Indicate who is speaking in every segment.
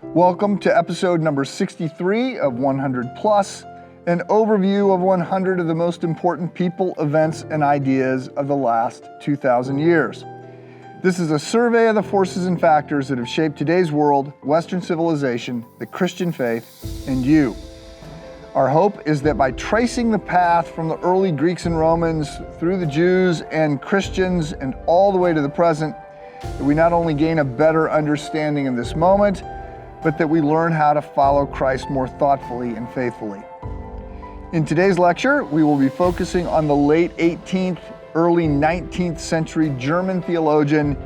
Speaker 1: Welcome to episode number 63 of 100 Plus, an overview of 100 of the most important people, events, and ideas of the last 2,000 years. This is a survey of the forces and factors that have shaped today's world, Western civilization, the Christian faith, and you. Our hope is that by tracing the path from the early Greeks and Romans through the Jews and Christians and all the way to the present, that we not only gain a better understanding of this moment, but that we learn how to follow Christ more thoughtfully and faithfully. In today's lecture, we will be focusing on the late 18th, early 19th century German theologian,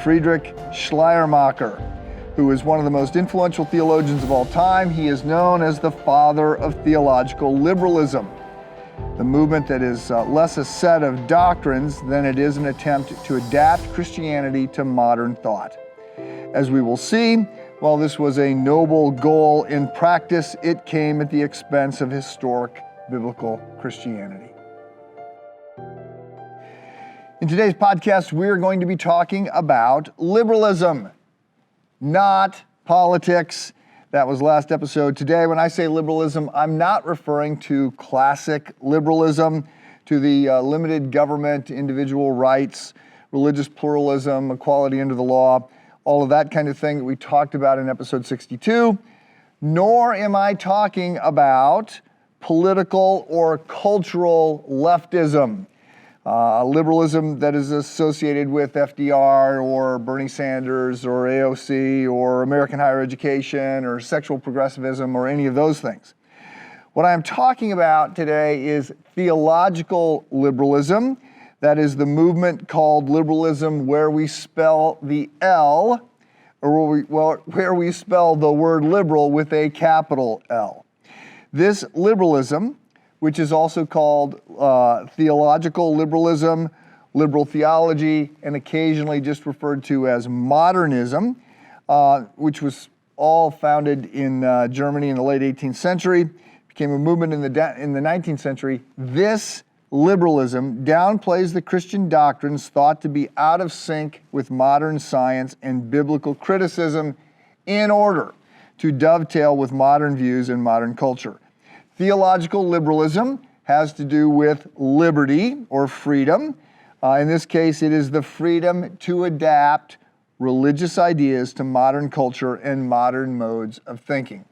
Speaker 1: Friedrich Schleiermacher, who is one of the most influential theologians of all time. He is known as the father of theological liberalism, the movement that is less a set of doctrines than it is an attempt to adapt Christianity to modern thought. As we will see, while this was a noble goal in practice, it came at the expense of historic biblical Christianity. In today's podcast, we're going to be talking about liberalism, not politics. That was last episode. Today, when I say liberalism, I'm not referring to classic liberalism, to the limited government, individual rights, religious pluralism, equality under the law, all of that kind of thing that we talked about in episode 62, nor am I talking about political or cultural leftism. Liberalism that is associated with FDR or Bernie Sanders or AOC or American higher education or sexual progressivism or any of those things. What I'm talking about today is theological liberalism. That is the movement called liberalism where we spell the L, or where we spell the word liberal with a capital L. This liberalism, which is also called theological liberalism, liberal theology, and occasionally just referred to as modernism, which was all founded in Germany in the late 18th century, became a movement in the 19th century. This liberalism downplays the Christian doctrines thought to be out of sync with modern science and biblical criticism in order to dovetail with modern views and modern culture. Theological liberalism has to do with liberty or freedom. In this case, it is the freedom to adapt religious ideas to modern culture and modern modes of thinking.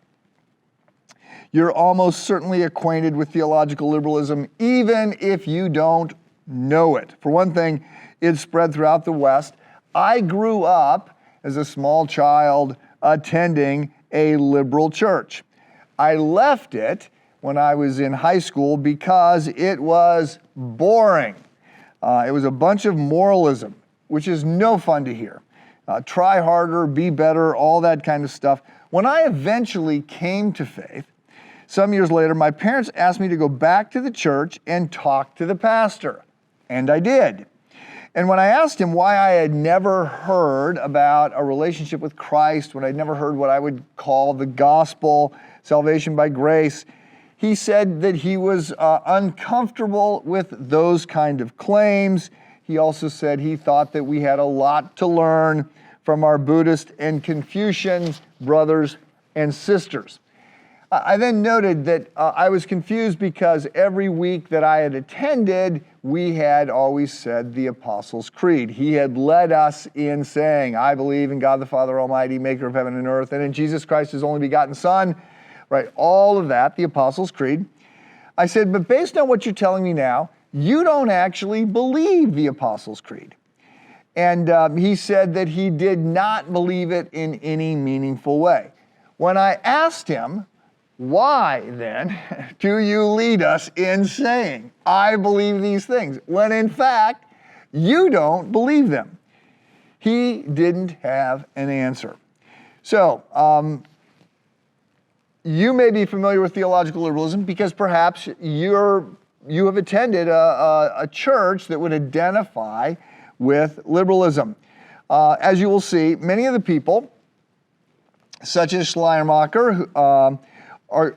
Speaker 1: You're almost certainly acquainted with theological liberalism, even if you don't know it. For one thing, it's spread throughout the West. I grew up as a small child attending a liberal church. I left it when I was in high school because it was boring. It was a bunch of moralism, which is no fun to hear. Try harder, be better, all that kind of stuff. When I eventually came to faith, some years later, my parents asked me to go back to the church and talk to the pastor, and I did. And when I asked him why I had never heard about a relationship with Christ, when I'd never heard what I would call the gospel, salvation by grace, he said that he was uncomfortable with those kind of claims. He also said he thought that we had a lot to learn from our Buddhist and Confucian brothers and sisters. I then noted that I was confused because every week that I had attended, we had always said the Apostles' Creed. He had led us in saying, I believe in God the Father Almighty, maker of heaven and earth, and in Jesus Christ, his only begotten Son. Right, all of that, the Apostles' Creed. I said, but based on what you're telling me now, you don't actually believe the Apostles' Creed. And he said that he did not believe it in any meaningful way. When I asked him, why then do you lead us in saying, I believe these things, when in fact, you don't believe them? He didn't have an answer. So, you may be familiar with theological liberalism because perhaps you have attended a church that would identify with liberalism. As you will see, many of the people, such as Schleiermacher,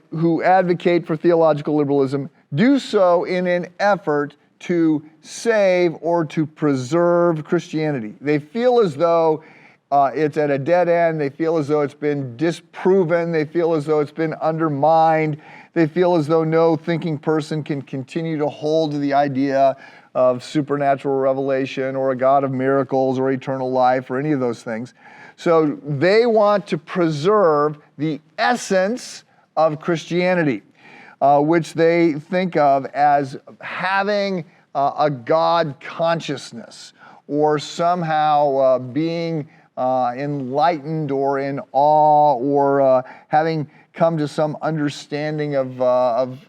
Speaker 1: who advocate for theological liberalism, do so in an effort to save or to preserve Christianity. They feel as though it's at a dead end. They feel as though it's been disproven. They feel as though it's been undermined. They feel as though no thinking person can continue to hold to the idea of supernatural revelation or a God of miracles or eternal life or any of those things. So they want to preserve the essence of Christianity, which they think of as having a God consciousness or somehow being enlightened or in awe or having come to some understanding of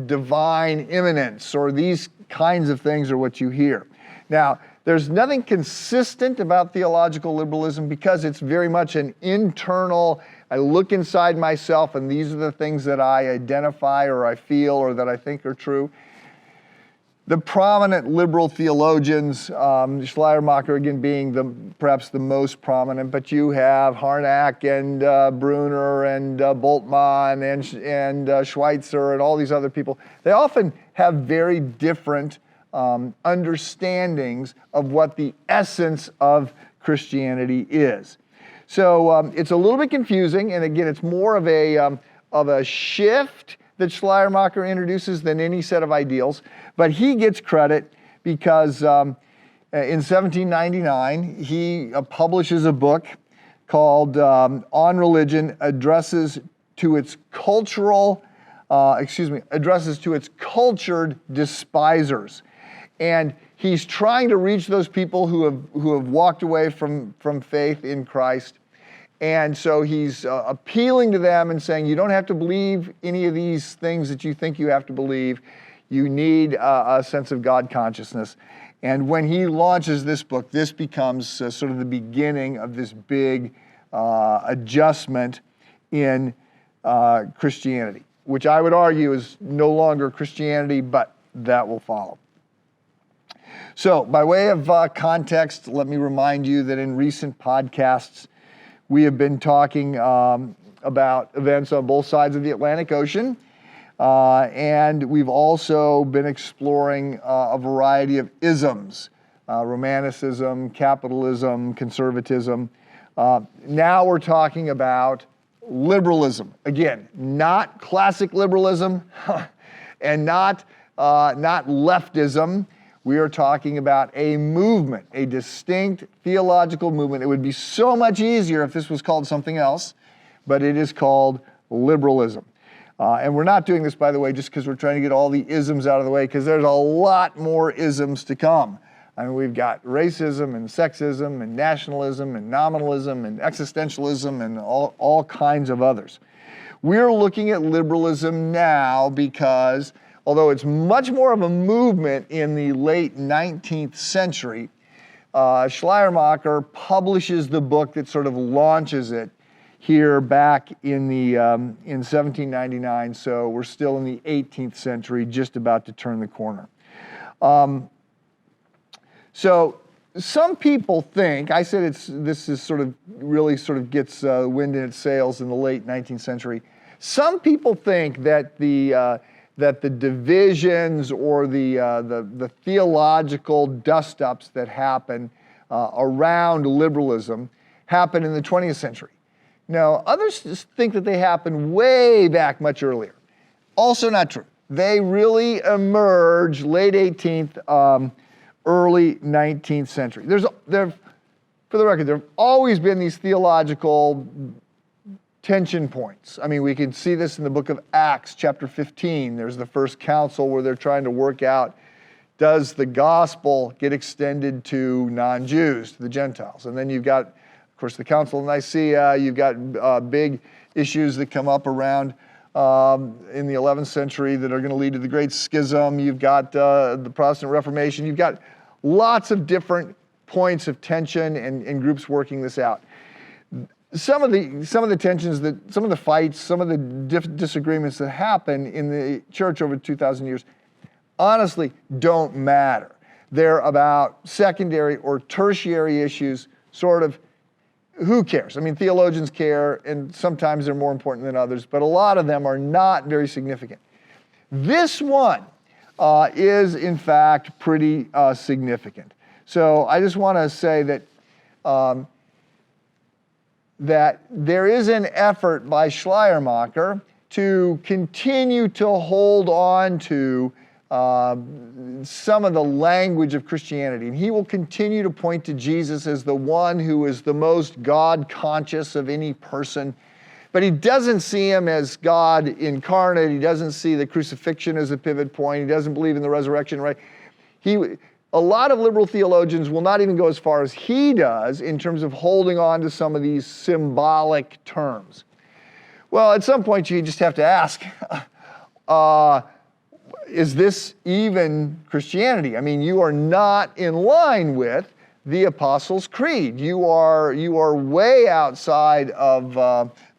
Speaker 1: divine immanence, or these kinds of things are what you hear. Now, there's nothing consistent about theological liberalism because it's very much an internal, I look inside myself and these are the things that I identify or I feel or that I think are true. The prominent liberal theologians, Schleiermacher again being perhaps the most prominent, but you have Harnack and Brunner and Bultmann and Schweitzer and all these other people. They often have very different understandings of what the essence of Christianity is. So it's a little bit confusing, and again, it's more of a shift that Schleiermacher introduces than any set of ideals, but he gets credit because in 1799 he publishes a book called On Religion, addresses to its cultured despisers. And he's trying to reach those people who have walked away from faith in Christ. And so he's appealing to them and saying, you don't have to believe any of these things that you think you have to believe. You need a sense of God consciousness. And when he launches this book, this becomes sort of the beginning of this big adjustment in Christianity, which I would argue is no longer Christianity, but that will follow. So by way of context, let me remind you that in recent podcasts, we have been talking about events on both sides of the Atlantic Ocean, and we've also been exploring a variety of isms, Romanticism, capitalism, conservatism. Now we're talking about liberalism. Again, not classic liberalism and not leftism. We are talking about a movement, a distinct theological movement. It would be so much easier if this was called something else, but it is called liberalism. And we're not doing this, by the way, just because we're trying to get all the isms out of the way, because there's a lot more isms to come. I mean, we've got racism and sexism and nationalism and nominalism and existentialism and all kinds of others. We're looking at liberalism now because although it's much more of a movement in the late 19th century, Schleiermacher publishes the book that sort of launches it here back in 1799, so we're still in the 18th century, just about to turn the corner. So some people think, I said this is sort of really sort of gets wind in its sails in the late 19th century. Some people think that the divisions or the theological dust-ups that happen around liberalism happen in the 20th century. Now, others just think that they happen way back much earlier. Also not true. They really emerge late 18th, early 19th century. For the record, there have always been these theological tension points. I mean, we can see this in the book of Acts, chapter 15. There's the first council where they're trying to work out, does the gospel get extended to non-Jews, to the Gentiles? And then you've got, of course, the Council of Nicaea. You've got big issues that come up around in the 11th century that are going to lead to the Great Schism. You've got the Protestant Reformation. You've got lots of different points of tension and groups working this out. Some of the tensions, some of the fights, some of the disagreements that happen in the church over 2,000 years, honestly, don't matter. They're about secondary or tertiary issues, sort of, who cares? I mean, theologians care, and sometimes they're more important than others, but a lot of them are not very significant. This one is, in fact, pretty significant. So I just want to say that that there is an effort by Schleiermacher to continue to hold on to some of the language of Christianity. And he will continue to point to Jesus as the one who is the most God-conscious of any person. But he doesn't see him as God incarnate. He doesn't see the crucifixion as a pivot point. He doesn't believe in the resurrection, right? A lot of liberal theologians will not even go as far as he does in terms of holding on to some of these symbolic terms. Well, at some point you just have to ask, is this even Christianity? I mean, you are not in line with the Apostles' Creed. You are way outside of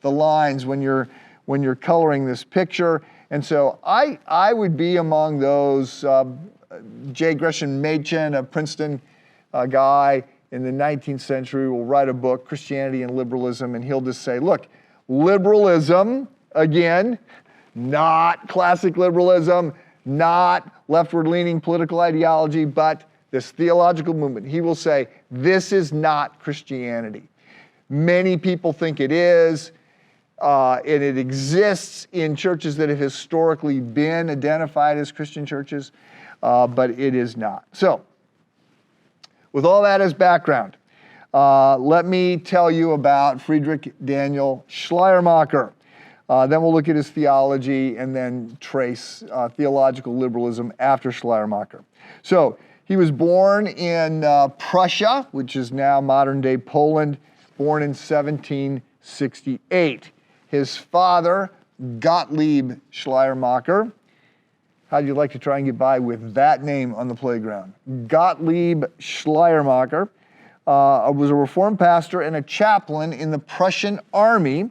Speaker 1: the lines when you're coloring this picture. And so I would be among those. J. Gresham Machen, a Princeton guy in the 19th century, will write a book, Christianity and Liberalism, and he'll just say, look, liberalism, again, not classic liberalism, not leftward-leaning political ideology, but this theological movement. He will say, this is not Christianity. Many people think it is, and it exists in churches that have historically been identified as Christian churches, but it is not. So, with all that as background, let me tell you about Friedrich Daniel Schleiermacher. Then we'll look at his theology and then trace theological liberalism after Schleiermacher. So, he was born in Prussia, which is now modern-day Poland, born in 1768. His father, Gottlieb Schleiermacher, how'd you like to try and get by with that name on the playground? Gottlieb Schleiermacher was a Reformed pastor and a chaplain in the Prussian army.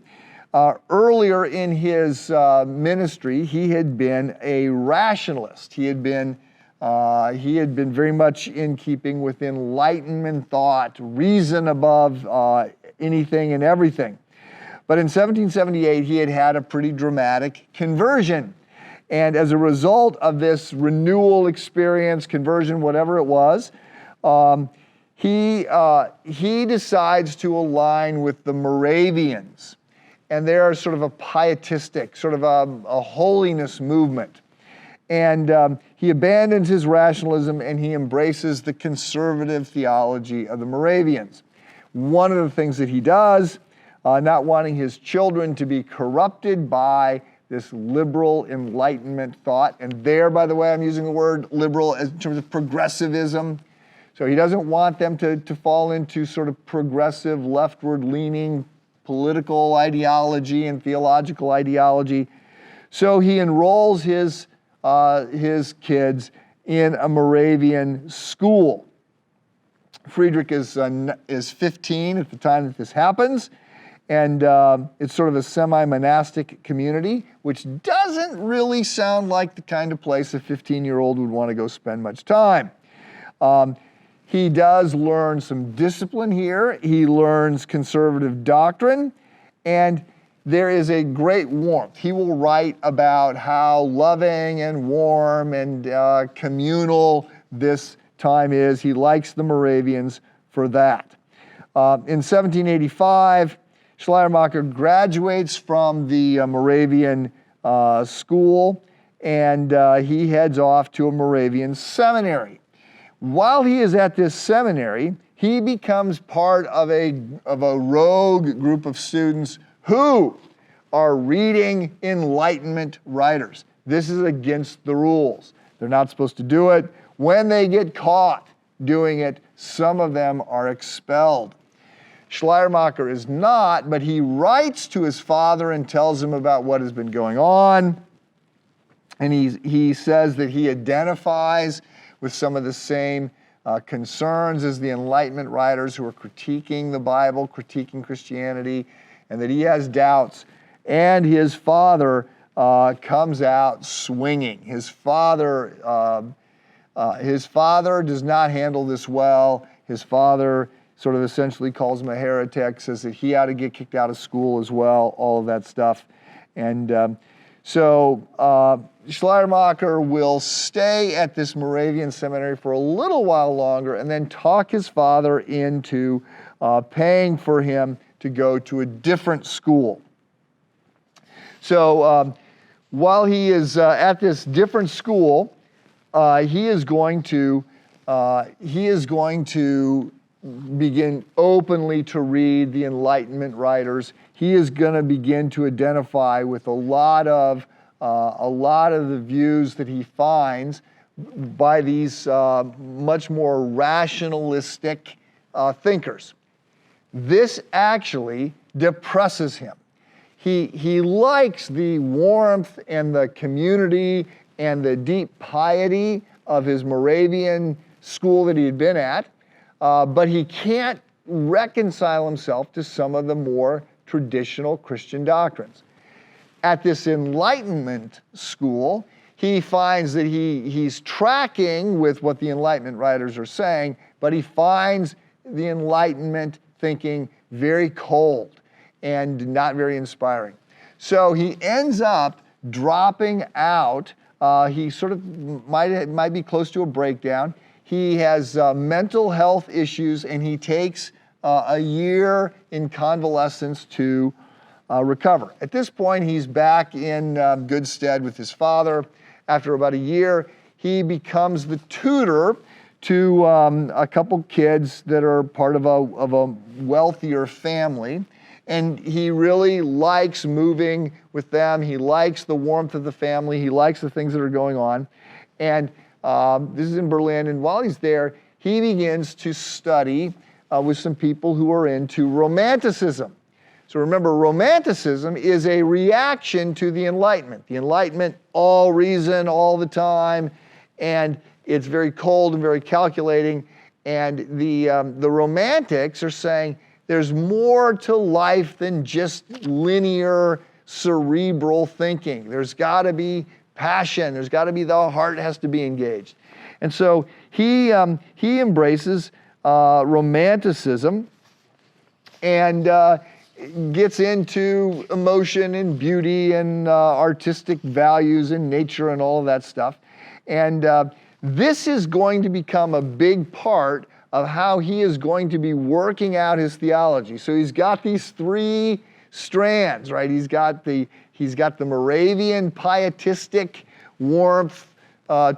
Speaker 1: Earlier in his ministry, he had been a rationalist. He had been very much in keeping with Enlightenment thought, reason above anything and everything. But in 1778, he had had a pretty dramatic conversion. And as a result of this renewal experience, conversion, whatever it was, he decides to align with the Moravians. And they're sort of a pietistic, sort of a holiness movement. And he abandons his rationalism and he embraces the conservative theology of the Moravians. One of the things that he does, not wanting his children to be corrupted by this liberal Enlightenment thought, and there, by the way, I'm using the word liberal in terms of progressivism. So he doesn't want them to fall into sort of progressive, leftward-leaning political ideology and theological ideology. So he enrolls his kids in a Moravian school. Friedrich is 15 at the time that this happens. And it's sort of a semi-monastic community, which doesn't really sound like the kind of place a 15-year-old would want to go spend much time. He does learn some discipline here. He learns conservative doctrine, and there is a great warmth. He will write about how loving and warm and communal this time is. He likes the Moravians for that. In 1785, Schleiermacher graduates from the Moravian school, and he heads off to a Moravian seminary. While he is at this seminary, he becomes part of a rogue group of students who are reading Enlightenment writers. This is against the rules. They're not supposed to do it. When they get caught doing it, some of them are expelled. Schleiermacher is not, but he writes to his father and tells him about what has been going on. And he says that he identifies with some of the same concerns as the Enlightenment writers who are critiquing the Bible, critiquing Christianity, and that he has doubts. And his father comes out swinging. His father does not handle this well. His father sort of essentially calls him a heretic, says that he ought to get kicked out of school as well, all of that stuff. And so Schleiermacher will stay at this Moravian seminary for a little while longer and then talk his father into paying for him to go to a different school. So while he is at this different school, he is going to begin openly to read the Enlightenment writers. He is going to begin to identify with a lot of the views that he finds by these much more rationalistic thinkers. This actually depresses him. He likes the warmth and the community and the deep piety of his Moravian school that he had been at, but he can't reconcile himself to some of the more traditional Christian doctrines. At this Enlightenment school, he finds that he's tracking with what the Enlightenment writers are saying, but he finds the Enlightenment thinking very cold and not very inspiring. So he ends up dropping out. He sort of might be close to a breakdown. He has mental health issues, and he takes a year in convalescence to recover. At this point, he's back in good stead with his father. After about a year, he becomes the tutor to a couple kids that are part of a wealthier family. And he really likes moving with them. He likes the warmth of the family. He likes the things that are going on. And this is in Berlin. And while he's there, he begins to study with some people who are into Romanticism. So remember, Romanticism is a reaction to the Enlightenment. The Enlightenment, all reason, all the time, and it's very cold and very calculating. And the Romantics are saying there's more to life than just linear, cerebral thinking. There's got to be passion. There's got to be, the heart has to be engaged. And so he embraces Romanticism and gets into emotion and beauty and artistic values and nature and all of that stuff. And this is going to become a big part of how he is going to be working out his theology. So he's got these three strands, right? He's got the Moravian pietistic warmth,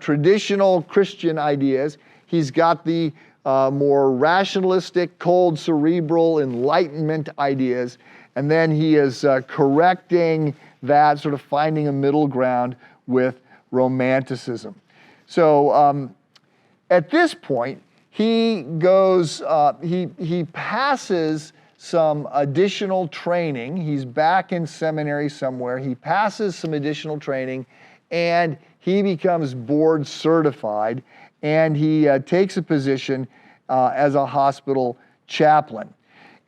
Speaker 1: traditional Christian ideas. He's got the more rationalistic, cold, cerebral, Enlightenment ideas. And then he is correcting that, sort of finding a middle ground with Romanticism. So at this point, he goes, he passes some additional training. He's back in seminary somewhere. He passes some additional training, and he becomes board certified, and he takes a position as a hospital chaplain.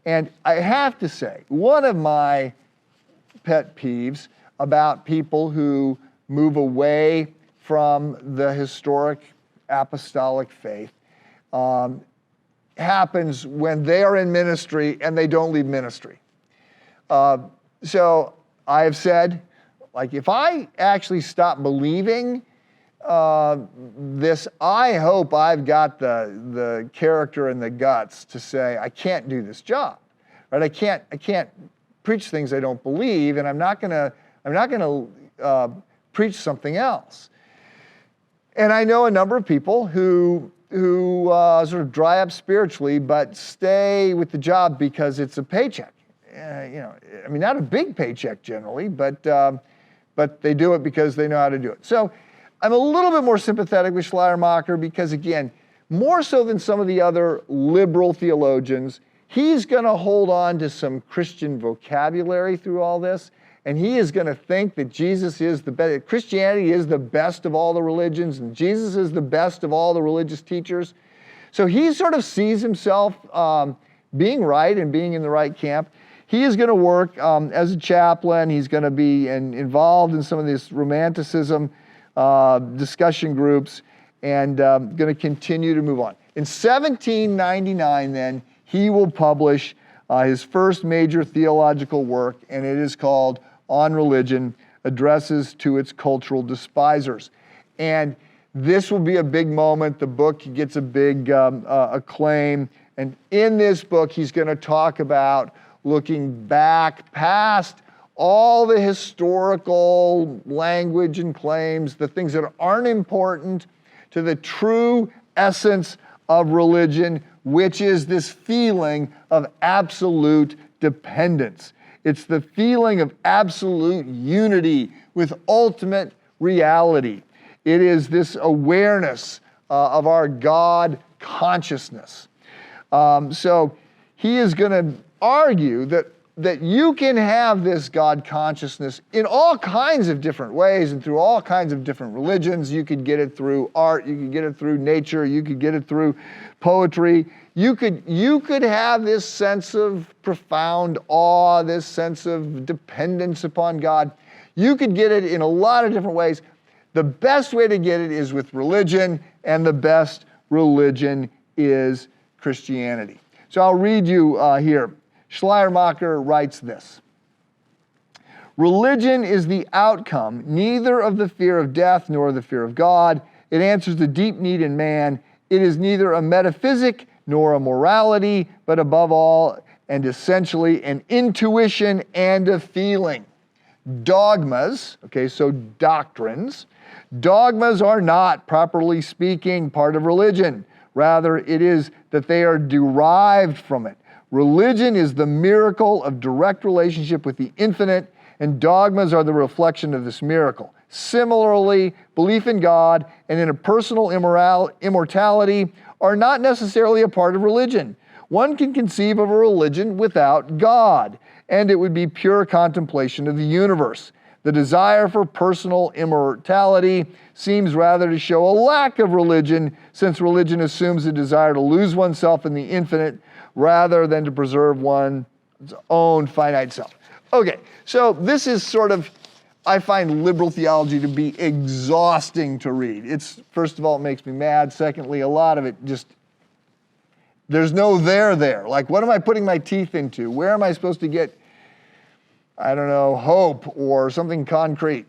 Speaker 1: And I have to say, one of my pet peeves about people who move away from the historic apostolic faith happens when they are in ministry and they don't leave ministry. So I have said, like, if I actually stop believing this, I hope I've got the character and the guts to say, I can't do this job, right? I can't preach things I don't believe, and I'm not gonna preach something else. And I know a number of people who sort of dry up spiritually, but stay with the job because it's a paycheck. Not a big paycheck generally, but they do it because they know how to do it. So I'm a little bit more sympathetic with Schleiermacher because, again, more so than some of the other liberal theologians, he's going to hold on to some Christian vocabulary through all this, and he is going to think that Jesus is the best. Christianity is the best of all the religions, and Jesus is the best of all the religious teachers. So he sort of sees himself being right and being in the right camp. He is going to work as a chaplain. He's going to be involved in some of this Romanticism discussion groups, and going to continue to move on. In 1799, then, he will publish his first major theological work, and it is called On Religion, Addresses to Its Cultural Despisers. And this will be a big moment. The book gets a big acclaim. And in this book, he's going to talk about looking back past all the historical language and claims, the things that aren't important, to the true essence of religion, which is this feeling of absolute dependence. It's the feeling of absolute unity with ultimate reality. It is this awareness of our God consciousness. So he is going to argue that you can have this God consciousness in all kinds of different ways and through all kinds of different religions. You could get it through art, you could get it through nature, you could get it through poetry. You could have this sense of profound awe, this sense of dependence upon God. You could get it in a lot of different ways. The best way to get it is with religion, and the best religion is Christianity. So I'll read you here. Schleiermacher writes this: religion is the outcome neither of the fear of death nor the fear of God. It answers the deep need in man. It is neither a metaphysic nor a morality, but above all and essentially an intuition and a feeling. Dogmas, okay, so doctrines. Dogmas are not, properly speaking, part of religion. Rather, it is that they are derived from it. Religion is the miracle of direct relationship with the infinite, and dogmas are the reflection of this miracle. Similarly, belief in God and in a personal immortality are not necessarily a part of religion. One can conceive of a religion without God, and it would be pure contemplation of the universe. The desire for personal immortality seems rather to show a lack of religion, since religion assumes a desire to lose oneself in the infinite rather than to preserve one's own finite self. Okay, so this is sort of, I find liberal theology to be exhausting to read. It's, first of all, it makes me mad. Secondly, a lot of it just, there's no there. Like, what am I putting my teeth into? Where am I supposed to get, I don't know, hope or something concrete?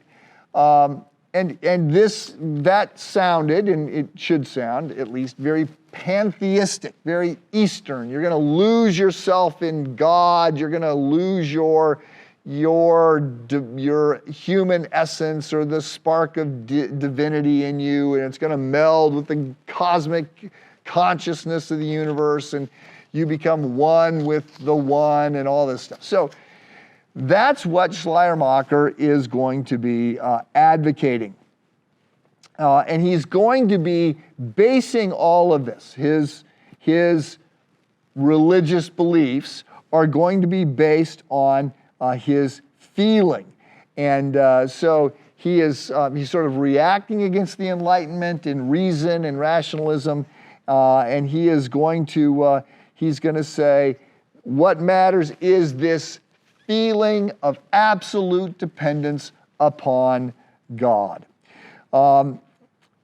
Speaker 1: That sounded, and it should sound at least, very pantheistic, very Eastern. You're going to lose yourself in God. You're going to lose your human essence or the spark of divinity in you, and it's going to meld with the cosmic consciousness of the universe, and you become one with the one and all this stuff. So that's what Schleiermacher is going to be advocating. And he's going to be basing all of this. His religious beliefs are going to be based on his feeling. And so he's sort of reacting against the Enlightenment in reason and rationalism. And he's going to say, what matters is this feeling of absolute dependence upon God.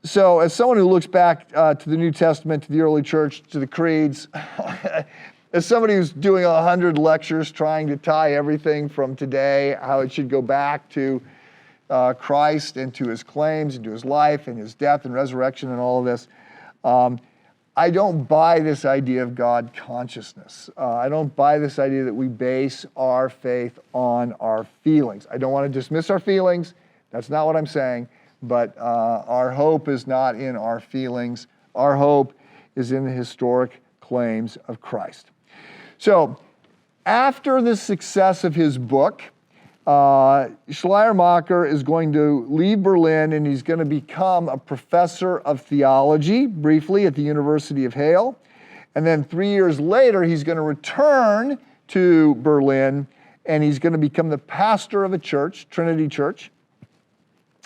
Speaker 1: So as someone who looks back to the New Testament, to the early church, to the creeds, as somebody who's doing 100 lectures trying to tie everything from today, how it should go back to Christ and to his claims and to his life and his death and resurrection and all of this, I don't buy this idea of God consciousness. I don't buy this idea that we base our faith on our feelings. I don't want to dismiss our feelings. That's not what I'm saying. But our hope is not in our feelings. Our hope is in the historic claims of Christ. So after the success of his book, Schleiermacher is going to leave Berlin, and he's going to become a professor of theology briefly at the University of Halle. And then 3 years later, he's going to return to Berlin, and he's going to become the pastor of a church, Trinity Church,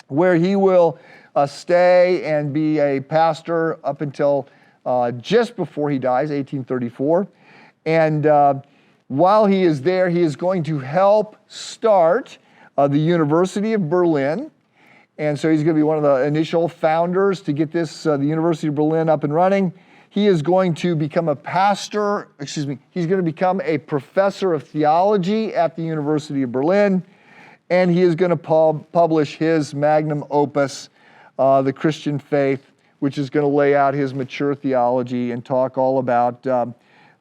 Speaker 1: where he will stay and be a pastor up until just before he dies, 1834. And while he is there, he is going to help start the University of Berlin. And so he's going to be one of the initial founders to get this, the University of Berlin up and running. He is going to become he's going to become a professor of theology at the University of Berlin. And he is going to publish his magnum opus, The Christian Faith, which is going to lay out his mature theology and talk all about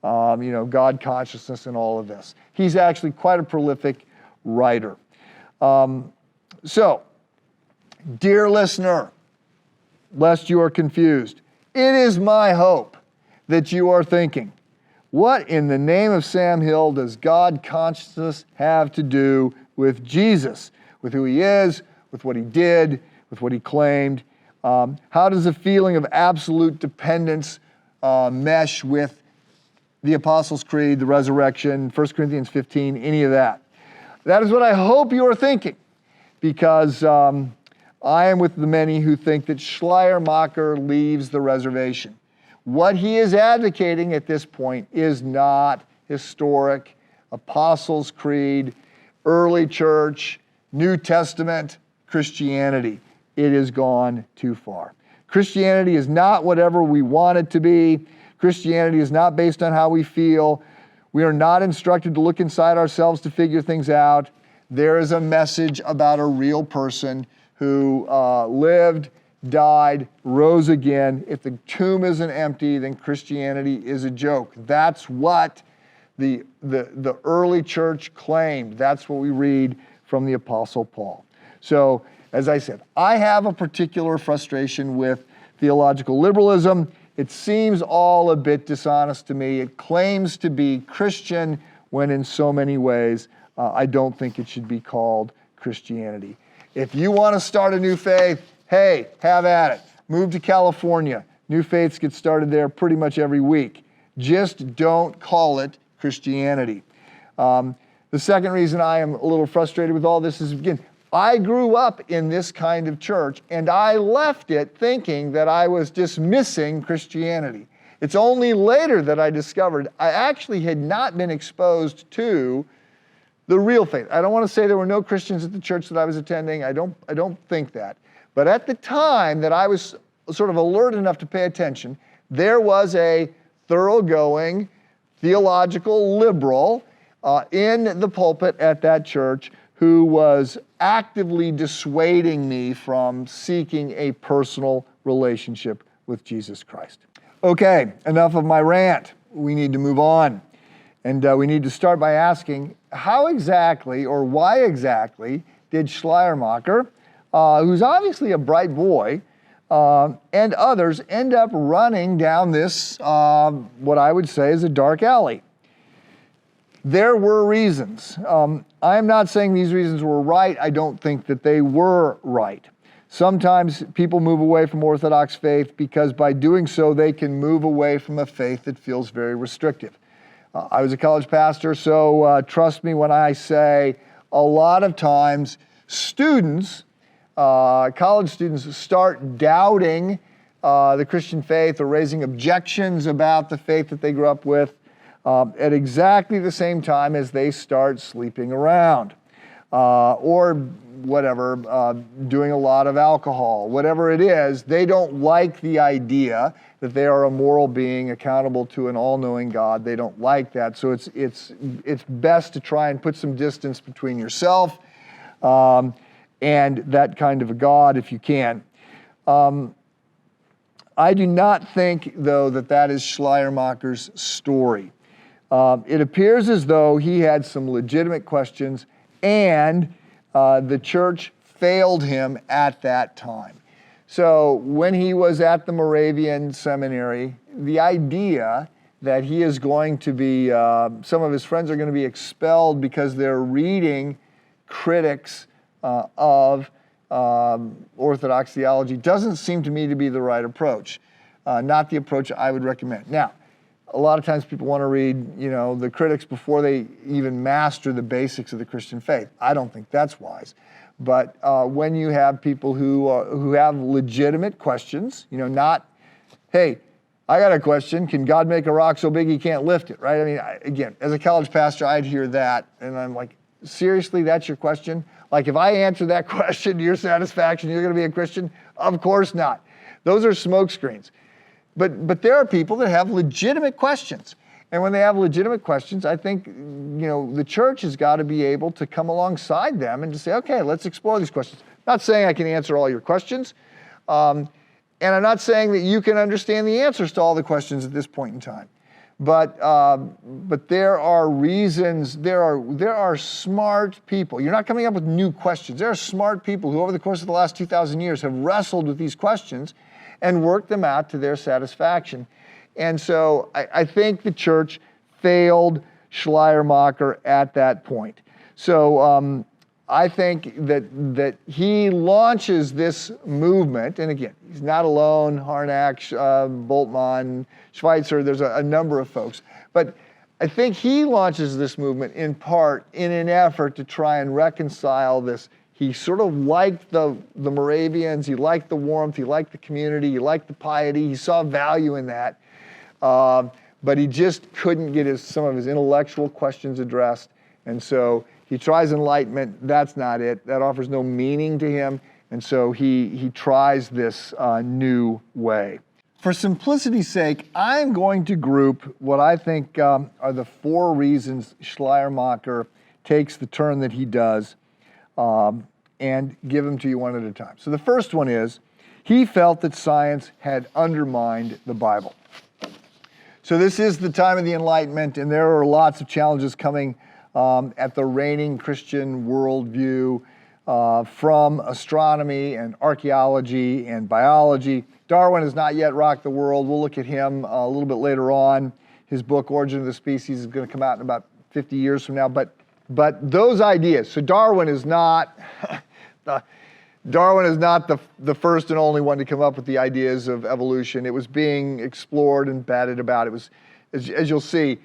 Speaker 1: God consciousness and all of this. He's actually quite a prolific writer. So, dear listener, lest you are confused, it is my hope that you are thinking, what in the name of Sam Hill does God consciousness have to do with Jesus, with who he is, with what he did, with what he claimed? How does a feeling of absolute dependence mesh with the Apostles' Creed, the resurrection, 1 Corinthians 15, any of that? That is what I hope you are thinking, because I am with the many who think that Schleiermacher leaves the reservation. What he is advocating at this point is not historic Apostles' Creed, early church, New Testament Christianity. It has gone too far. Christianity is not whatever we want it to be. Christianity is not based on how we feel. We are not instructed to look inside ourselves to figure things out. There is a message about a real person who lived, died, rose again. If the tomb isn't empty, then Christianity is a joke. That's what the early church claimed. That's what we read from the Apostle Paul. So, as I said, I have a particular frustration with theological liberalism. It seems all a bit dishonest to me. It claims to be Christian when in so many ways I don't think it should be called Christianity. If you want to start a new faith, hey, have at it. Move to California. New faiths get started there pretty much every week. Just don't call it Christianity. The second reason I am a little frustrated with all this is, again, I grew up in this kind of church, and I left it thinking that I was dismissing Christianity. It's only later that I discovered I actually had not been exposed to the real faith. I don't want to say there were no Christians at the church that I was attending. I don't think that. But at the time that I was sort of alert enough to pay attention, there was a thoroughgoing theological liberal in the pulpit at that church who was actively dissuading me from seeking a personal relationship with Jesus Christ. Okay, enough of my rant. We need to move on. And we need to start by asking, how exactly or why exactly did Schleiermacher, who's obviously a bright boy, and others end up running down this, what I would say is a dark alley? There were reasons. I'm not saying these reasons were right. I don't think that they were right. Sometimes people move away from Orthodox faith because by doing so, they can move away from a faith that feels very restrictive. I was a college pastor, so trust me when I say a lot of times students, college students start doubting the Christian faith or raising objections about the faith that they grew up with at exactly the same time as they start sleeping around or whatever, doing a lot of alcohol, whatever it is. They don't like the idea that they are a moral being accountable to an all-knowing God. They don't like that. So it's best to try and put some distance between yourself and that kind of a God if you can. I do not think, though, that is Schleiermacher's story. It appears as though he had some legitimate questions and the church failed him at that time. So when he was at the Moravian seminary, the idea that he is going to be, some of his friends are going to be expelled because they're reading critics of Orthodox theology doesn't seem to me to be the right approach, not the approach I would recommend. Now, a lot of times people want to read, the critics before they even master the basics of the Christian faith. I don't think that's wise. But when you have people who have legitimate questions, not, hey, I got a question, can God make a rock so big he can't lift it, right? I mean, again, as a college pastor, I'd hear that, and I'm like, seriously, that's your question? Like, if I answer that question to your satisfaction, you're going to be a Christian? Of course not. Those are smoke screens. But there are people that have legitimate questions. And when they have legitimate questions, I think, the church has got to be able to come alongside them and to say, okay, let's explore these questions. I'm not saying I can answer all your questions. And I'm not saying that you can understand the answers to all the questions at this point in time. But there are reasons, there are smart people. You're not coming up with new questions. There are smart people who over the course of the last 2,000 years have wrestled with these questions and worked them out to their satisfaction. And so I think the church failed Schleiermacher at that point. So I think that he launches this movement, and again, he's not alone, Harnack, Bultmann, Schweitzer, there's a number of folks, but I think he launches this movement in part in an effort to try and reconcile this. He sort of liked the Moravians, he liked the warmth, he liked the community, he liked the piety, he saw value in that, but he just couldn't get some of his intellectual questions addressed, and so he tries enlightenment. That's not it. That offers no meaning to him. And so he tries this new way. For simplicity's sake, I'm going to group what I think are the 4 reasons Schleiermacher takes the turn that he does and give them to you one at a time. So the first one is he felt that science had undermined the Bible. So this is the time of the Enlightenment, and there are lots of challenges coming at the reigning Christian worldview from astronomy and archaeology and biology. Darwin has not yet rocked the world. We'll look at him a little bit later on. His book, Origin of the Species, is going to come out in about 50 years from now. But those ideas, so Darwin is not the first and only one to come up with the ideas of evolution. It was being explored and batted about. It was, as you'll see,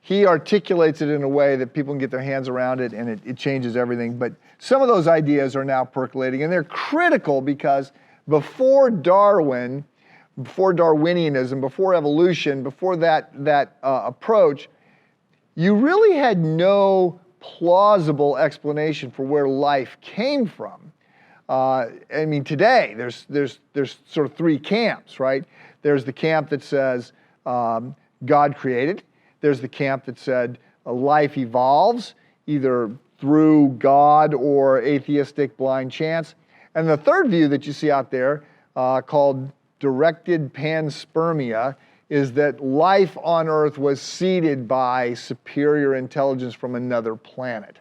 Speaker 1: he articulates it in a way that people can get their hands around it, and it changes everything. But some of those ideas are now percolating, and they're critical because before Darwin, before Darwinianism, before evolution, before that approach, you really had no plausible explanation for where life came from. I mean, today there's sort of 3 camps, right? There's the camp that says God created. There's the camp that said life evolves either through God or atheistic blind chance. And the third view that you see out there called directed panspermia is that life on Earth was seeded by superior intelligence from another planet.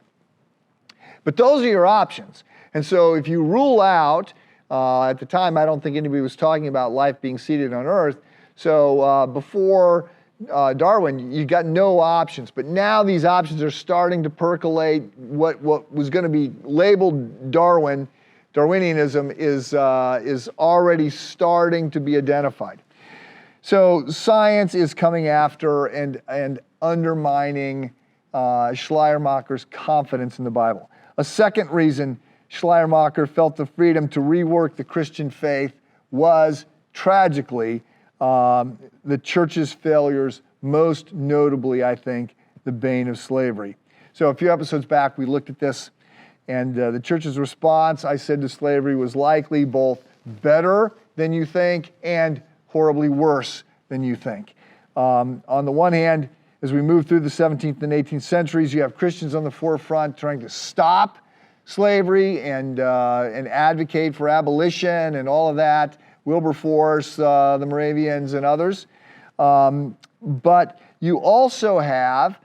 Speaker 1: But those are your options. And so if you rule out, at the time I don't think anybody was talking about life being seeded on Earth, so before Darwin, you got no options, but now these options are starting to percolate. What was going to be labeled Darwinianism is already starting to be identified. So science is coming after and undermining Schleiermacher's confidence in the Bible. A second reason Schleiermacher felt the freedom to rework the Christian faith was, tragically, the church's failures, most notably, I think, the bane of slavery. So a few episodes back, we looked at this, and the church's response, I said, to slavery was likely both better than you think and horribly worse than you think. On the one hand, as we move through the 17th and 18th centuries, you have Christians on the forefront trying to stop slavery and advocate for abolition and all of that. Wilberforce, the Moravians, and others. But you also have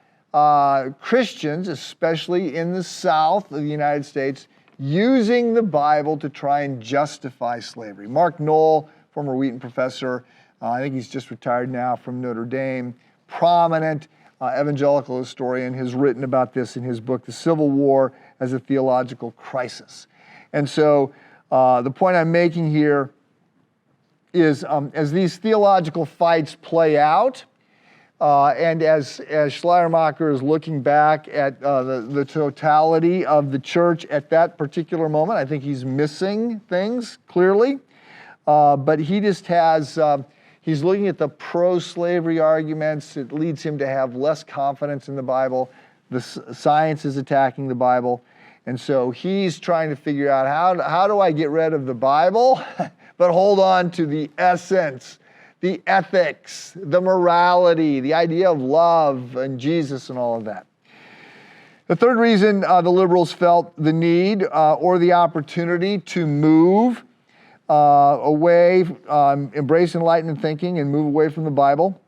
Speaker 1: Christians, especially in the South of the United States, using the Bible to try and justify slavery. Mark Knoll, former Wheaton professor, I think he's just retired now from Notre Dame, prominent evangelical historian, has written about this in his book, The Civil War as a Theological Crisis. And so the point I'm making here is as these theological fights play out, and as Schleiermacher is looking back at the totality of the church at that particular moment, I think he's missing things, clearly. But he just has, he's looking at the pro-slavery arguments. It leads him to have less confidence in the Bible. The science is attacking the Bible. And so he's trying to figure out how do I get rid of the Bible, but hold on to the essence, the ethics, the morality, the idea of love and Jesus and all of that. The third reason the liberals felt the need or the opportunity to move away, embrace Enlightenment thinking and move away from the Bible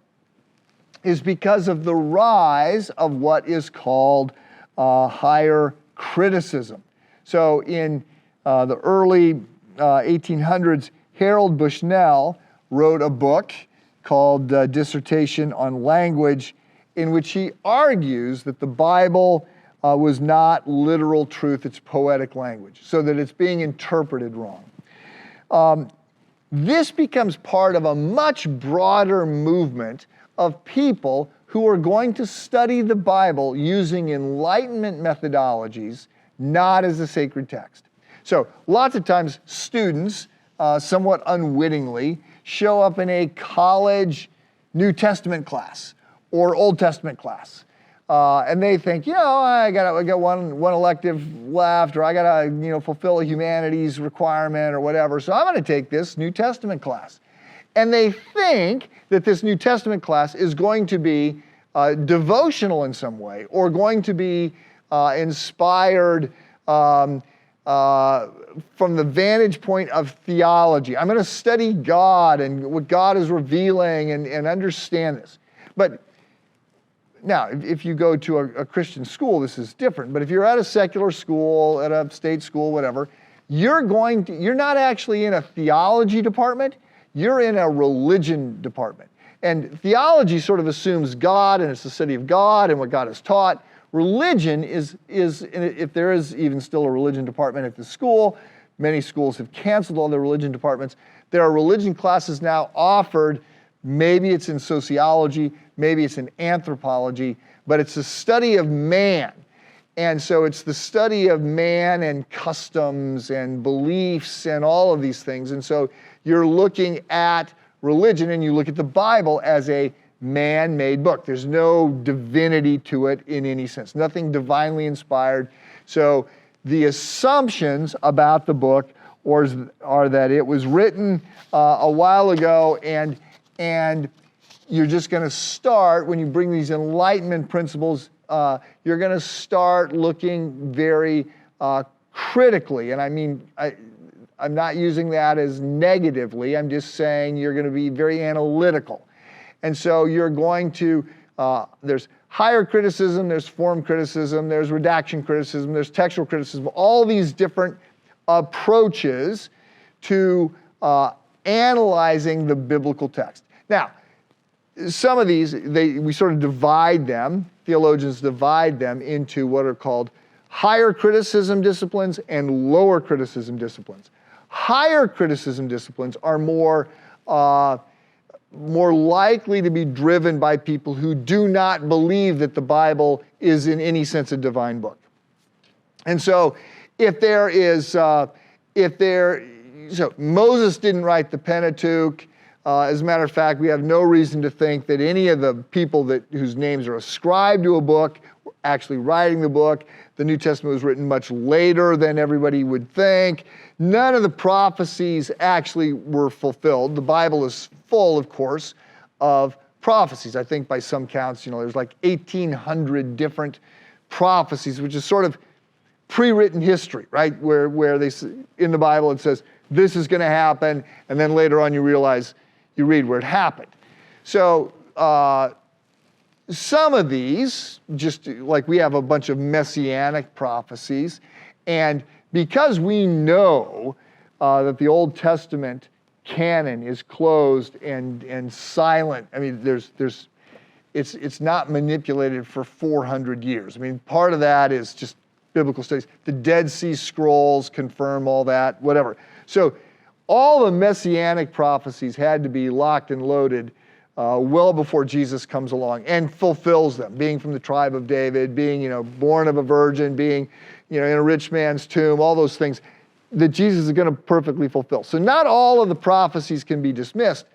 Speaker 1: is because of the rise of what is called higher criticism. So in the early 1800s, Harold Bushnell wrote a book called Dissertation on Language, in which he argues that the Bible was not literal truth, it's poetic language, so that it's being interpreted wrong. This becomes part of a much broader movement of people who are going to study the Bible using Enlightenment methodologies, not as a sacred text. So lots of times students, somewhat unwittingly, show up in a college New Testament class or Old Testament class. And they think, I got one elective left, or I got to, fulfill a humanities requirement or whatever. So I'm going to take this New Testament class. And they think that this New Testament class is going to be devotional in some way, or going to be inspired from the vantage point of theology. I'm going to study God and what God is revealing and understand this. But now, if you go to a Christian school, this is different. But if you're at a secular school, at a state school, whatever, you're not actually in a theology department, you're in a religion department. And theology sort of assumes God, and it's the study of God and what God has taught. Religion is, if there is even still a religion department at the school, many schools have canceled all their religion departments. There are religion classes now offered. Maybe it's in sociology, maybe it's in anthropology, but it's the study of man. And so it's the study of man and customs and beliefs and all of these things. And so you're looking at religion and you look at the Bible as a man-made book. There's no divinity to it in any sense, nothing divinely inspired. So the assumptions about the book are that it was written a while ago, and you're just going to start, when you bring these Enlightenment principles, you're going to start looking very critically. And I mean, I'm not using that as negatively. I'm just saying you're going to be very analytical. And so you're going to, there's higher criticism, there's form criticism, there's redaction criticism, there's textual criticism, all these different approaches to analyzing the biblical text. Now, some of these, we sort of divide them, theologians divide them into what are called higher criticism disciplines and lower criticism disciplines. Higher criticism disciplines are more likely to be driven by people who do not believe that the Bible is in any sense a divine book. And so Moses didn't write the Pentateuch. As a matter of fact, we have no reason to think that any of the people whose names are ascribed to a book were actually writing the book. The New Testament was written much later than everybody would think. None of the prophecies actually were fulfilled. The Bible is full, of course, of prophecies. I think by some counts, there's like 1,800 different prophecies, which is sort of pre-written history, right? Where in the Bible it says, this is going to happen, and then later on you read where it happened. So some of these, just like we have a bunch of messianic prophecies, and because we know that the Old Testament canon is closed and silent, I mean, it's not manipulated for 400 years. I mean, part of that is just biblical studies. The Dead Sea Scrolls confirm all that, whatever. So all the messianic prophecies had to be locked and loaded well before Jesus comes along and fulfills them, being from the tribe of David, being born of a virgin, being in a rich man's tomb, all those things that Jesus is going to perfectly fulfill. So not all of the prophecies can be dismissed,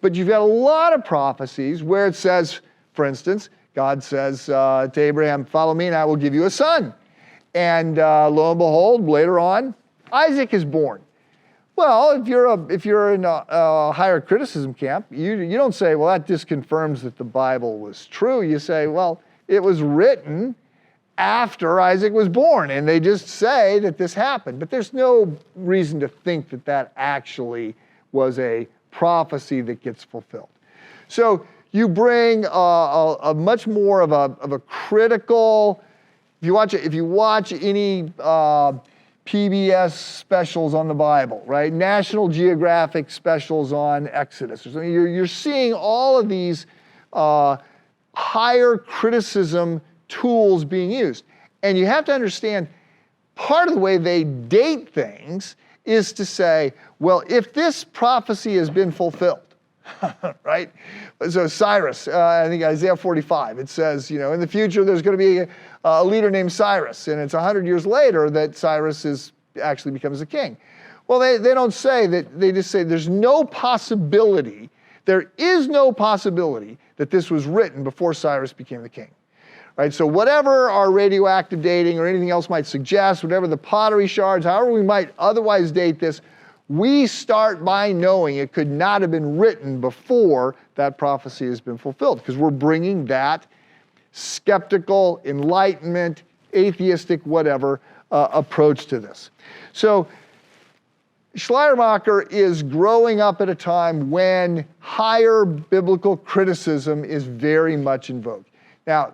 Speaker 1: but you've got a lot of prophecies where it says, for instance, God says to Abraham, follow me and I will give you a son. And lo and behold, later on, Isaac is born. Well, if you're in a higher criticism camp, you don't say, well, that just confirms that the Bible was true. You say, well, it was written after Isaac was born, and they just say that this happened. But there's no reason to think that actually was a prophecy that gets fulfilled. So you bring a much more of a critical. If you watch any PBS specials on the Bible, right? National Geographic specials on Exodus or something, you're seeing all of these higher criticism tools being used. And you have to understand, part of the way they date things is to say, well, if this prophecy has been fulfilled, right? So Cyrus, I think Isaiah 45, it says, in the future there's going to be a leader named Cyrus, and it's 100 years later that Cyrus actually becomes a king. Well, they don't say that, they just say there is no possibility that this was written before Cyrus became the king. Right? So whatever our radioactive dating or anything else might suggest, whatever the pottery shards, however we might otherwise date this, we start by knowing it could not have been written before that prophecy has been fulfilled, because we're bringing that skeptical, enlightenment, atheistic, whatever, approach to this. So Schleiermacher is growing up at a time when higher biblical criticism is very much in vogue. Now,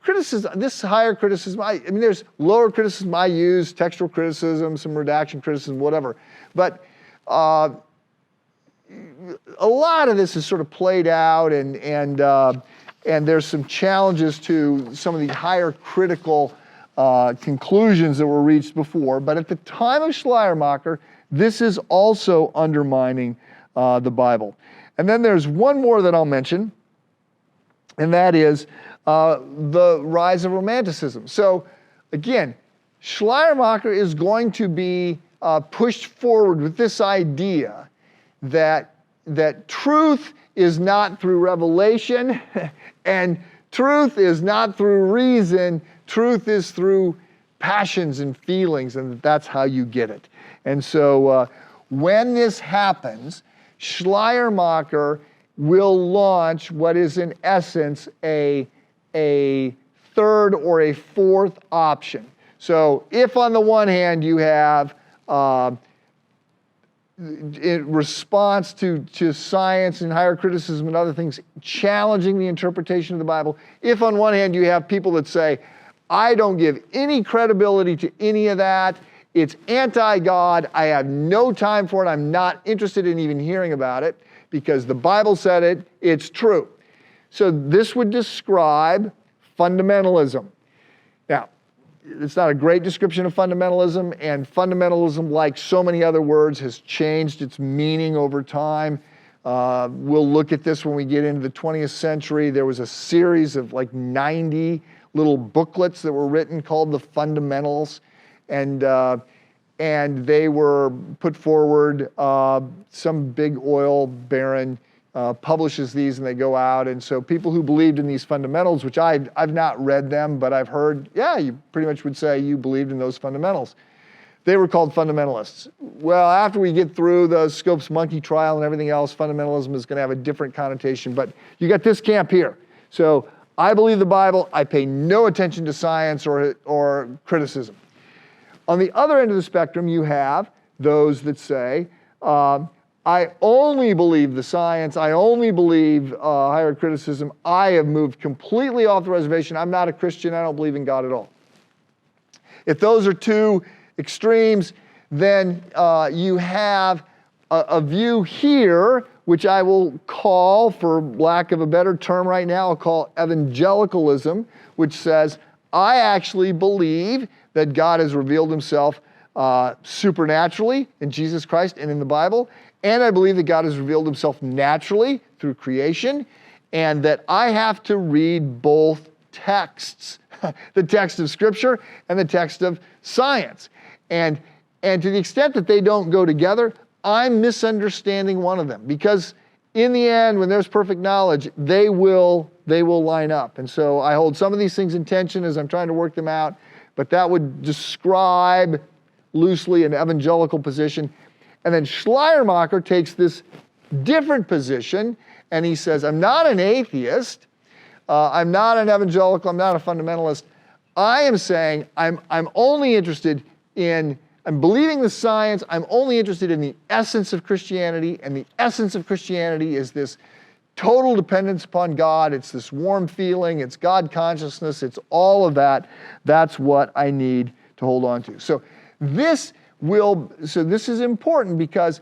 Speaker 1: this higher criticism, there's lower criticism I use, textual criticism, some redaction criticism, whatever. But a lot of this is sort of played out, and there's some challenges to some of the higher critical conclusions that were reached before. But at the time of Schleiermacher, this is also undermining the Bible. And then there's one more that I'll mention, and that is the rise of Romanticism. So again, Schleiermacher is going to be pushed forward with this idea that truth is not through revelation and truth is not through reason, truth is through passions and feelings, and that's how you get it. And so when this happens, Schleiermacher will launch what is in essence a third or a fourth option. So if on the one hand you have in response to science and higher criticism and other things challenging the interpretation of the Bible, if on one hand you have people that say, I don't give any credibility to any of that, it's anti-God, I have no time for it, I'm not interested in even hearing about it, because the Bible said it, it's true. So this would describe fundamentalism. Now, it's not a great description of fundamentalism, and fundamentalism, like so many other words, has changed its meaning over time. We'll look at this when we get into the 20th century. There was a series of like 90 little booklets that were written called the Fundamentals, and they were put forward. Some big oil baron publishes these, and they go out. And so people who believed in these fundamentals, which I've not read them, but I've heard, yeah, you pretty much would say you believed in those fundamentals. They were called fundamentalists. Well, after we get through the Scopes monkey trial and everything else, fundamentalism is going to have a different connotation. But you got this camp here. So I believe the Bible. I pay no attention to science or criticism. On the other end of the spectrum, you have those that say, I only believe the science, I only believe higher criticism, I have moved completely off the reservation, I'm not a Christian, I don't believe in God at all. If those are two extremes, then you have a view here, which I will call, for lack of a better term right now, I'll call evangelicalism, which says, I actually believe that God has revealed himself supernaturally in Jesus Christ and in the Bible, and I believe that God has revealed himself naturally through creation, and that I have to read both texts, the text of Scripture and the text of science. And to the extent that they don't go together, I'm misunderstanding one of them, because in the end, when there's perfect knowledge, they will line up. And so I hold some of these things in tension as I'm trying to work them out, but that would describe loosely an evangelical position. And then Schleiermacher takes this different position, and he says, I'm not an atheist, I'm not an evangelical, I'm not a fundamentalist. I am saying I'm only interested in, I'm believing the science, I'm only interested in the essence of Christianity, and the essence of Christianity is this total dependence upon God. It's this warm feeling. It's God consciousness. It's all of that. That's what I need to hold on to. So this is important because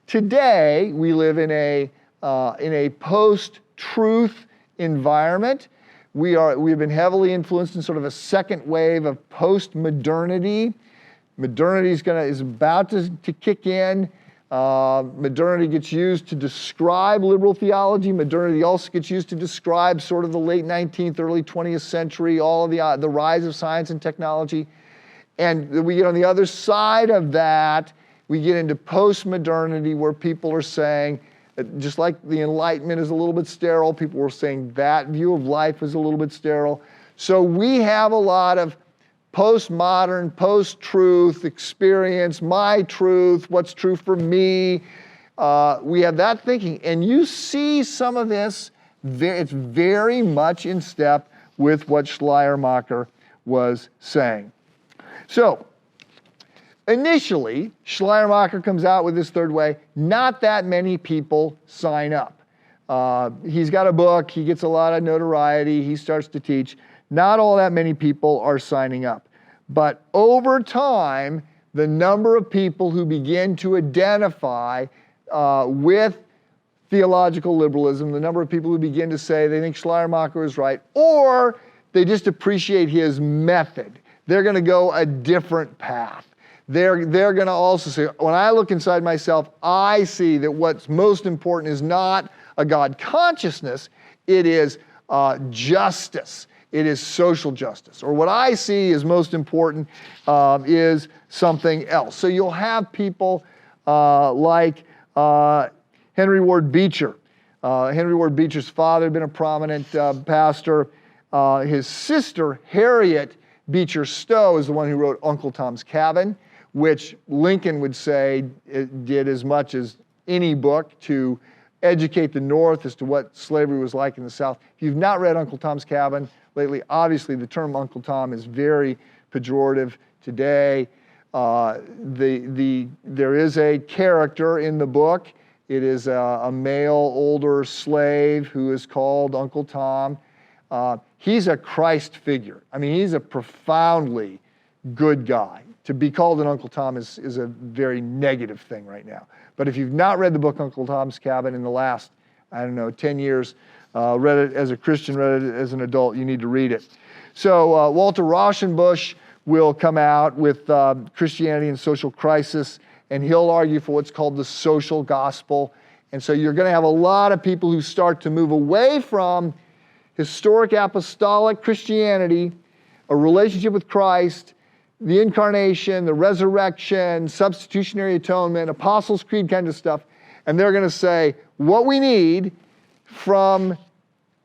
Speaker 1: today we live in a post-truth environment. We've been heavily influenced in sort of a second wave of post-modernity. Modernity is about to kick in. Modernity gets used to describe liberal theology. Modernity also gets used to describe sort of the late 19th, early 20th century, all of the rise of science and technology. And we get on the other side of that, we get into post-modernity where people are saying, just like the Enlightenment is a little bit sterile, people were saying that view of life is a little bit sterile. So we have a lot of postmodern, post-truth experience, my truth, what's true for me. We have that thinking. And you see some of this, it's very much in step with what Schleiermacher was saying. So, initially, Schleiermacher comes out with this third way. Not that many people sign up. He's got a book. He gets a lot of notoriety. He starts to teach. Not all that many people are signing up. But over time, the number of people who begin to identify with theological liberalism, the number of people who begin to say they think Schleiermacher is right, or they just appreciate his method. They're going to go a different path. They're going to also say, when I look inside myself, I see that what's most important is not a God consciousness, it is justice. It is social justice. Or what I see is most important is something else. So you'll have people like Henry Ward Beecher. Henry Ward Beecher's father had been a prominent pastor. His sister, Harriet Beecher Stowe, is the one who wrote Uncle Tom's Cabin, which Lincoln would say it did as much as any book to educate the North as to what slavery was like in the South. If you've not read Uncle Tom's Cabin lately, obviously the term Uncle Tom is very pejorative today. There is a character in the book. It is a male older slave who is called Uncle Tom. He's a Christ figure. I mean, he's a profoundly good guy. To be called an Uncle Tom is a very negative thing right now. But if you've not read the book Uncle Tom's Cabin in the last, 10 years, read it as a Christian, read it as an adult, you need to read it. So Walter Rauschenbusch will come out with Christianity and Social Crisis, and he'll argue for what's called the social gospel. And so you're going to have a lot of people who start to move away from historic apostolic Christianity, a relationship with Christ, the incarnation, the resurrection, substitutionary atonement, Apostles' Creed kind of stuff. And they're going to say, what we need from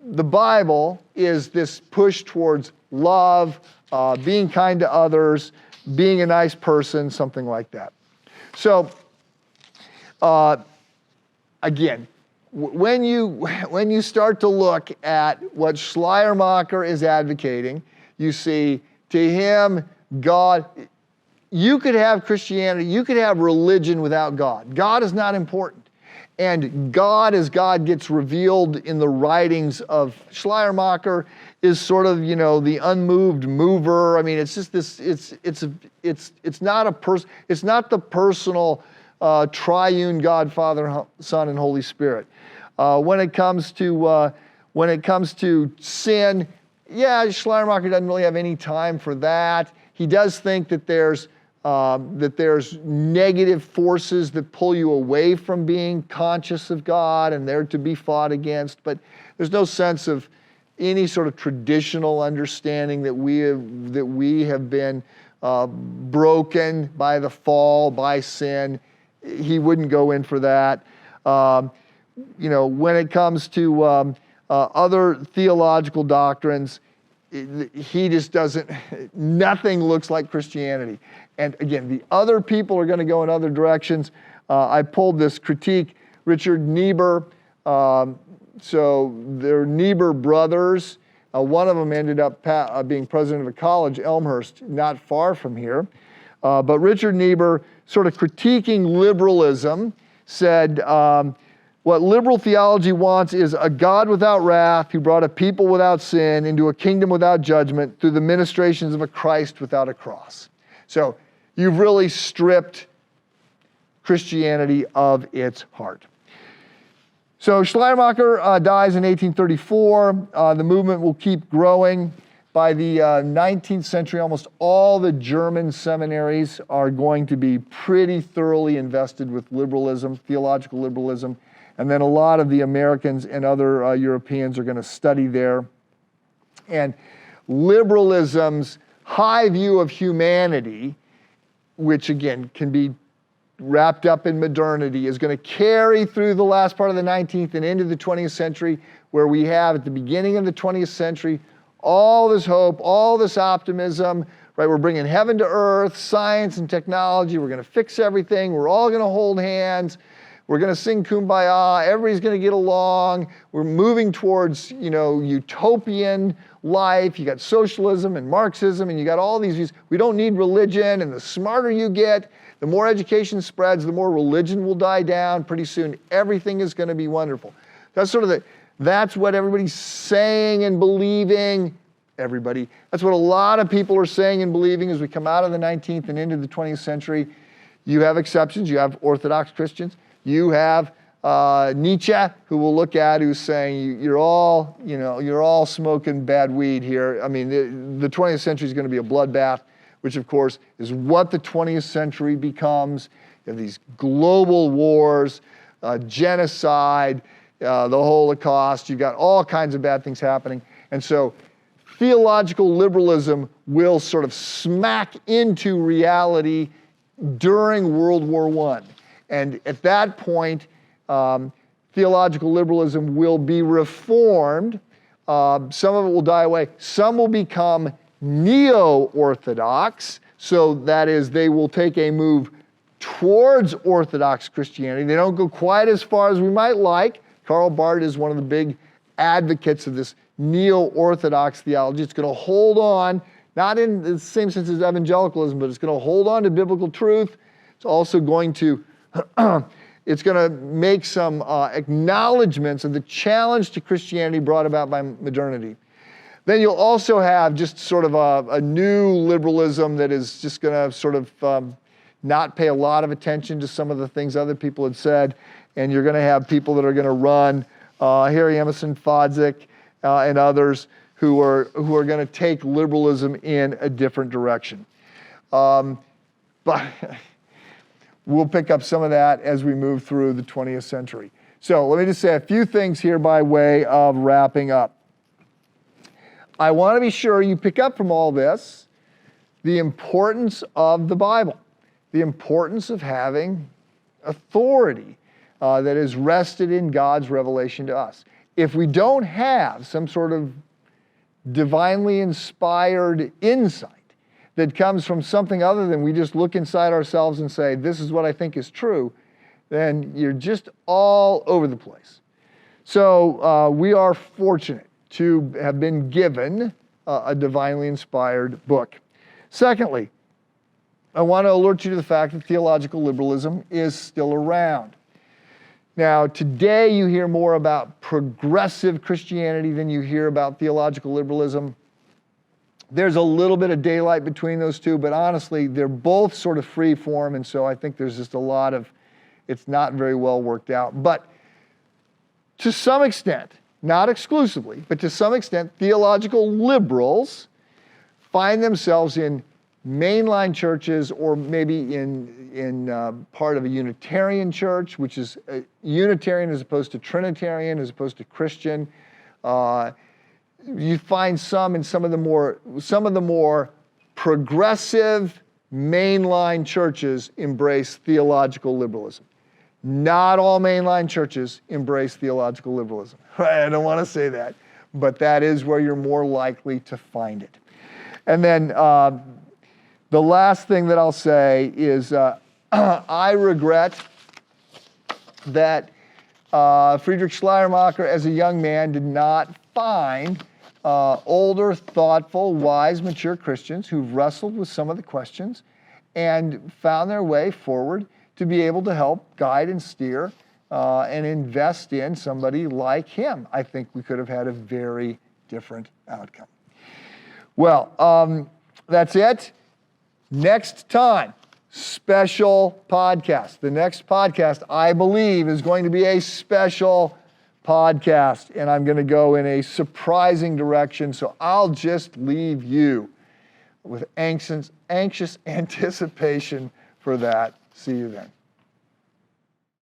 Speaker 1: the Bible is this push towards love, being kind to others, being a nice person, something like that. So, again, when you start to look at what Schleiermacher is advocating, you see, to him, God, you could have Christianity, you could have religion without God. God is not important. And God, as God gets revealed in the writings of Schleiermacher, is sort of, the unmoved mover. I mean, it's just this, it's not the personal triune God, Father, Son, and Holy Spirit. When it comes to sin, Schleiermacher doesn't really have any time for that. He does think that there's negative forces that pull you away from being conscious of God, and they're to be fought against. But there's no sense of any sort of traditional understanding that we have been broken by the fall, by sin. He wouldn't go in for that. When it comes to other theological doctrines, he just doesn't, nothing looks like Christianity. And again, the other people are going to go in other directions. I pulled this critique, Richard Niebur. So they're Niebur brothers. One of them ended up being president of a college, Elmhurst, not far from here. But Richard Niebur, sort of critiquing liberalism, said, What liberal theology wants is a God without wrath who brought a people without sin into a kingdom without judgment through the ministrations of a Christ without a cross. So you've really stripped Christianity of its heart. So Schleiermacher dies in 1834. The movement will keep growing. By the 19th century, almost all the German seminaries are going to be pretty thoroughly invested with liberalism, theological liberalism. And then a lot of the Americans and other Europeans are going to study there. And liberalism's high view of humanity, which again can be wrapped up in modernity, is going to carry through the last part of the 19th and into the 20th century, where we have at the beginning of the 20th century all this hope, all this optimism, right? We're bringing heaven to earth, science and technology. We're going to fix everything. We're all going to hold hands. We're going to sing Kumbaya. Everybody's going to get along. We're moving towards, utopian life. You got socialism and Marxism, and you got all these views. We don't need religion, and the smarter you get, the more education spreads, the more religion will die down. Pretty soon, everything is going to be wonderful. That's what everybody's saying and believing. That's what a lot of people are saying and believing as we come out of the 19th and into the 20th century. You have exceptions. You have Orthodox Christians. You have Nietzsche, who we'll look at, who's saying you're all smoking bad weed here. I mean, the 20th century is going to be a bloodbath, which of course is what the 20th century becomes. You have these global wars, genocide, the Holocaust. You've got all kinds of bad things happening. And so theological liberalism will sort of smack into reality during World War I. And at that point, theological liberalism will be reformed. Some of it will die away. Some will become neo-Orthodox. So that is, they will take a move towards Orthodox Christianity. They don't go quite as far as we might like. Karl Barth is one of the big advocates of this neo-Orthodox theology. It's going to hold on, not in the same sense as evangelicalism, but it's going to hold on to biblical truth. It's also going to make some acknowledgments of the challenge to Christianity brought about by modernity. Then you'll also have just sort of a new liberalism that is just going to sort of not pay a lot of attention to some of the things other people had said. And you're going to have people that are going to run, Harry Emerson Fodzik and others who are going to take liberalism in a different direction. But we'll pick up some of that as we move through the 20th century. So let me just say a few things here by way of wrapping up. I want to be sure you pick up from all this the importance of the Bible, the importance of having authority that is rested in God's revelation to us. If we don't have some sort of divinely inspired insight that comes from something other than we just look inside ourselves and say, this is what I think is true, then you're just all over the place. So we are fortunate to have been given a divinely inspired book. Secondly, I want to alert you to the fact that theological liberalism is still around. Now, today you hear more about progressive Christianity than you hear about theological liberalism. There's a little bit of daylight between those two, but honestly, they're both sort of free form, and so I think there's just a lot of, it's not very well worked out. But to some extent, not exclusively, but to some extent, theological liberals find themselves in mainline churches, or maybe in part of a Unitarian church, which is Unitarian as opposed to Trinitarian, as opposed to Christian. You find some in some of the more progressive mainline churches embrace theological liberalism. Not all mainline churches embrace theological liberalism. I don't want to say that, but that is where you're more likely to find it. And then the last thing that I'll say is I regret that Friedrich Schleiermacher, as a young man, did not find older, thoughtful, wise, mature Christians who've wrestled with some of the questions and found their way forward to be able to help guide and steer and invest in somebody like him. I think we could have had a very different outcome. Well, that's it. Next time, special podcast. The next podcast, I believe, is going to be a special podcast, and I'm going to go in a surprising direction, so I'll just leave you with anxious anticipation for that. See you then.